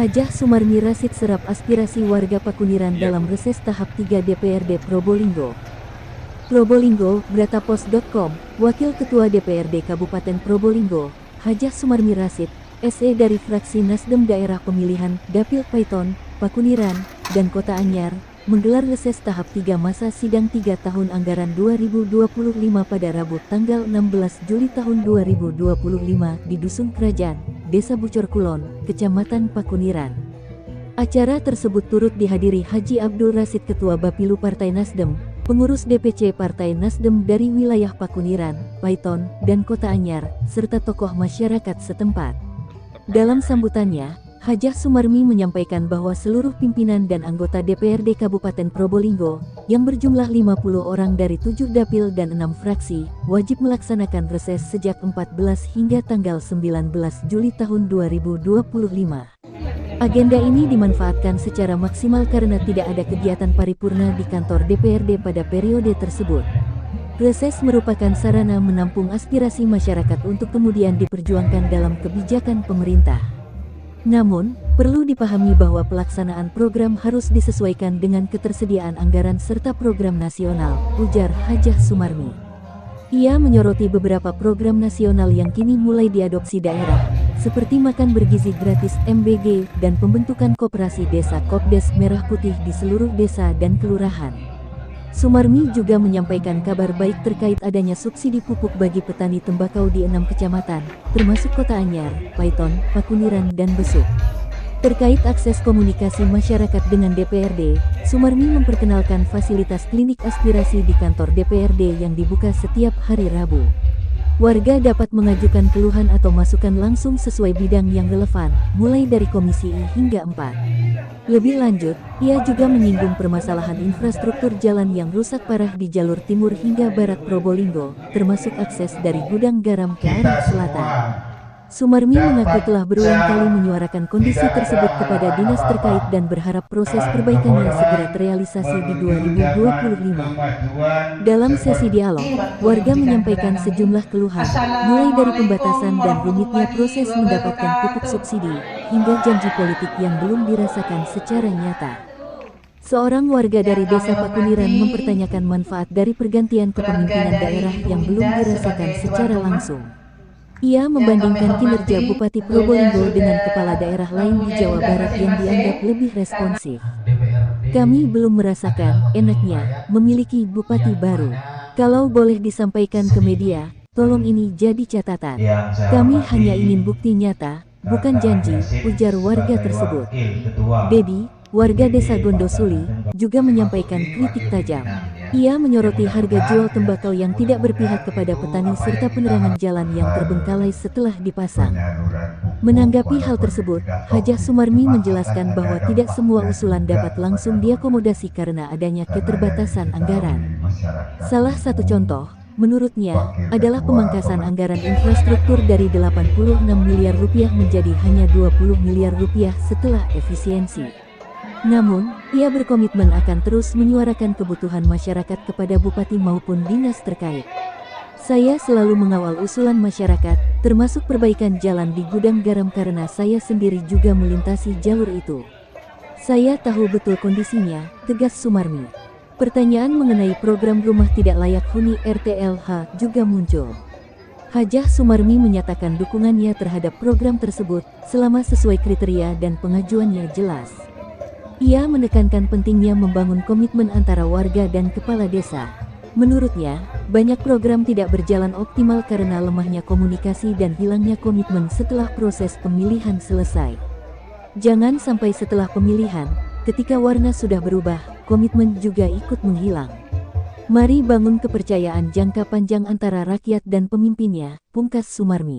Hajah Sumarmi Rasid serap aspirasi warga Pakuniran dalam reses tahap 3 DPRD Probolinggo. Probolinggo, Bratapos.com, Wakil Ketua DPRD Kabupaten Probolinggo, Hajah Sumarmi Rasid, SE dari fraksi Nasdem Daerah Pemilihan Dapil Paiton, Pakuniran, dan Kota Anyar, menggelar reses tahap 3 masa sidang 3 tahun anggaran 2025 pada Rabu tanggal 16 Juli tahun 2025 di Dusun Kerajaan, Desa Bucor Kulon, Kecamatan Pakuniran. Acara tersebut turut dihadiri Haji Abdul Rasid Ketua Bapilu Partai Nasdem, pengurus DPC Partai Nasdem dari wilayah Pakuniran, Paiton, dan Kota Anyar, serta tokoh masyarakat setempat. Dalam sambutannya, Hajah Sumarmi menyampaikan bahwa seluruh pimpinan dan anggota DPRD Kabupaten Probolinggo, yang berjumlah 50 orang dari 7 dapil dan 6 fraksi, wajib melaksanakan reses sejak 14 hingga tanggal 19 Juli tahun 2025. Agenda ini dimanfaatkan secara maksimal karena tidak ada kegiatan paripurna di kantor DPRD pada periode tersebut. Reses merupakan sarana menampung aspirasi masyarakat untuk kemudian diperjuangkan dalam kebijakan pemerintah. Namun, perlu dipahami bahwa pelaksanaan program harus disesuaikan dengan ketersediaan anggaran serta program nasional, ujar Hajah Sumarmi. Ia menyoroti beberapa program nasional yang kini mulai diadopsi daerah, seperti makan bergizi gratis MBG dan pembentukan koperasi desa Kopdes Merah Putih di seluruh desa dan kelurahan. Sumarmi juga menyampaikan kabar baik terkait adanya subsidi pupuk bagi petani tembakau di 6 kecamatan, termasuk Kota Anyar, Paiton, Pakuniran, dan Besuk. Terkait akses komunikasi masyarakat dengan DPRD, Sumarmi memperkenalkan fasilitas klinik aspirasi di kantor DPRD yang dibuka setiap hari Rabu. Warga dapat mengajukan keluhan atau masukan langsung sesuai bidang yang relevan, mulai dari Komisi I hingga 4. Lebih lanjut, ia juga menyinggung permasalahan infrastruktur jalan yang rusak parah di jalur timur hingga barat Probolinggo, termasuk akses dari gudang garam ke arah selatan. Sumarmi mengaku telah berulang kali menyuarakan kondisi tersebut kepada dinas terkait dan berharap proses perbaikannya segera terrealisasi di 2025. Dalam sesi dialog, warga menyampaikan sejumlah keluhan, mulai dari pembatasan dan rumitnya proses mendapatkan pupuk subsidi, hingga janji politik yang belum dirasakan secara nyata. Seorang warga dari Desa Pakuniran mempertanyakan manfaat dari pergantian kepemimpinan daerah yang belum dirasakan secara langsung. Ia membandingkan kinerja Bupati Probolinggo dengan kepala daerah lain di Jawa Barat yang dianggap lebih responsif. Kami belum merasakan enaknya memiliki bupati baru. Kalau boleh disampaikan ke media, tolong ini jadi catatan. Kami hanya ingin bukti nyata, bukan janji, ujar warga tersebut. Dedi, warga Desa Gondosuli, juga menyampaikan kritik tajam. Ia menyoroti harga jual tembakau yang tidak berpihak kepada petani serta penerangan jalan yang terbengkalai setelah dipasang. Menanggapi hal tersebut, Hajah Sumarmi menjelaskan bahwa tidak semua usulan dapat langsung diakomodasi karena adanya keterbatasan anggaran. Salah satu contoh, menurutnya, adalah pemangkasan anggaran infrastruktur dari 86 miliar rupiah menjadi hanya 20 miliar rupiah setelah efisiensi. Namun, ia berkomitmen akan terus menyuarakan kebutuhan masyarakat kepada bupati maupun dinas terkait. Saya selalu mengawal usulan masyarakat, termasuk perbaikan jalan di gudang garam karena saya sendiri juga melintasi jalur itu. Saya tahu betul kondisinya, tegas Sumarmi. Pertanyaan mengenai program rumah tidak layak huni RTLH juga muncul. Hajah Sumarmi menyatakan dukungannya terhadap program tersebut, selama sesuai kriteria dan pengajuannya jelas. Ia menekankan pentingnya membangun komitmen antara warga dan kepala desa. Menurutnya, banyak program tidak berjalan optimal karena lemahnya komunikasi dan hilangnya komitmen setelah proses pemilihan selesai. Jangan sampai setelah pemilihan, ketika warna sudah berubah, komitmen juga ikut menghilang. Mari bangun kepercayaan jangka panjang antara rakyat dan pemimpinnya, pungkas Sumarmi.